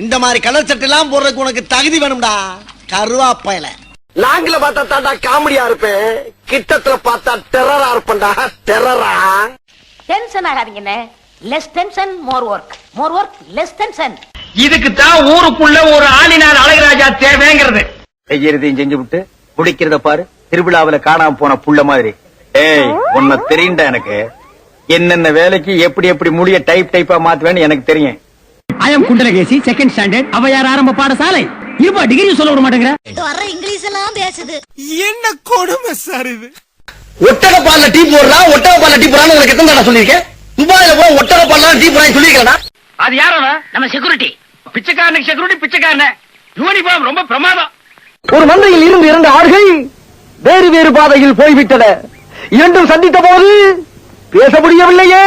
இந்த மாதிரி கலர் சட்டை எல்லாம் போடுறதுக்கு உனக்கு தகுதி வேணும்டா கருவாப்பையில. லாங்கில பார்த்தா தாண்டா காமெடியா இருப்பேன், கிட்டத்துல பார்த்தா டெரரா இருப்பேன்டா. டெரரா. டென்ஷன் ஆகாதீங்கண்ணே. Less tension more work, more work less tension. இதுக்கு தான் ஊருக்குள்ள ஒரு ஆளினார் அழகராஜா தேவைங்கிறது. செய்யறதையும் செஞ்சு விட்டு குடிக்கிறத பாரு, திருவிழாவில காணாம போன புள்ள மாதிரி. ஏய், உன்னை தெரியும்டா எனக்கு. என்னென்ன வேலைக்கு எப்படி எப்படி முடிய டைப்பா மாத்துவேன்னு எனக்கு தெரியும். I am Kundalakesi, second standard, Avvaiyar ஆரம்ப பாடசாலை. இருப்பா டிகிரி சொல்ல விட மாட்டேங்கிற. வர இங்கிலீஷ் எல்லாம் பேசுது. என்ன கொடுமை சார் இது. ஒட்டக பால்ல டீ போடுறா, ஒட்டக பால்ல டீ போடுறான்னு உனக்கு எத்தனை தடவை சொல்லிருக்கேன்? துபாயில போய் ஒட்டக பால்ல டீ போடுறான்னு சொல்லிருக்கேன்டா. அது யாரவ? நம்ம செக்யூரிட்டி. பிச்சைக்காரனுக்கு செக்யூரிட்டி பிச்சைக்காரனே. யூனிஃபார்ம் ரொம்ப பிரமாதம். ஒரு மந்தையில் இருந்து 2 ஆடுகள் வேறு வேறு பாதையில் போய்விட்டன. இரண்டும் சந்தித்த போது பேச முடியவில்லையே.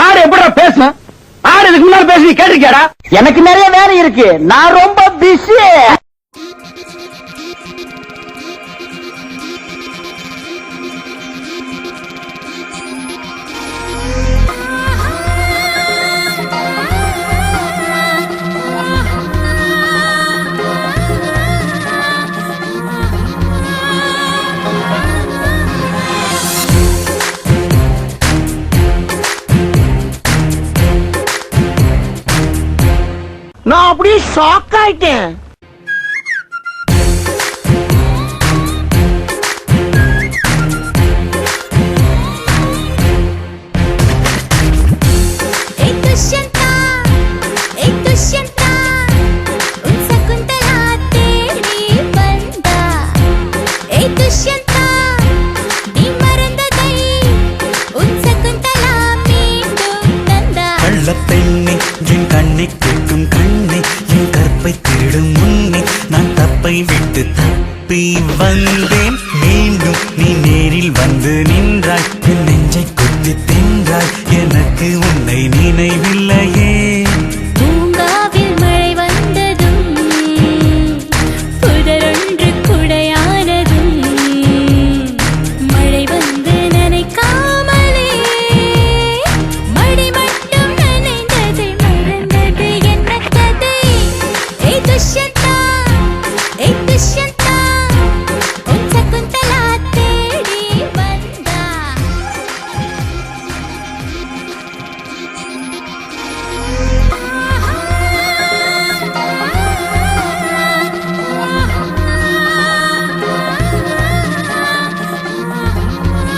ஆடு எப்படா பேசுன? ஆடு இதுக்கு முன்னாடி பேசி கேட்டிருக்கியாடா? எனக்கு நிறைய வேலை இருக்கு, நான் ரொம்ப பிஸி. நான் அப்படியே ஷாக் ஆயிட்டேன். பெண்ணே என் கண்ணை கேட்கும் கண்ணே, என் கற்பை திருடும் முன்னே நான் தப்பை விட்டு தப்பி வந்தேன்.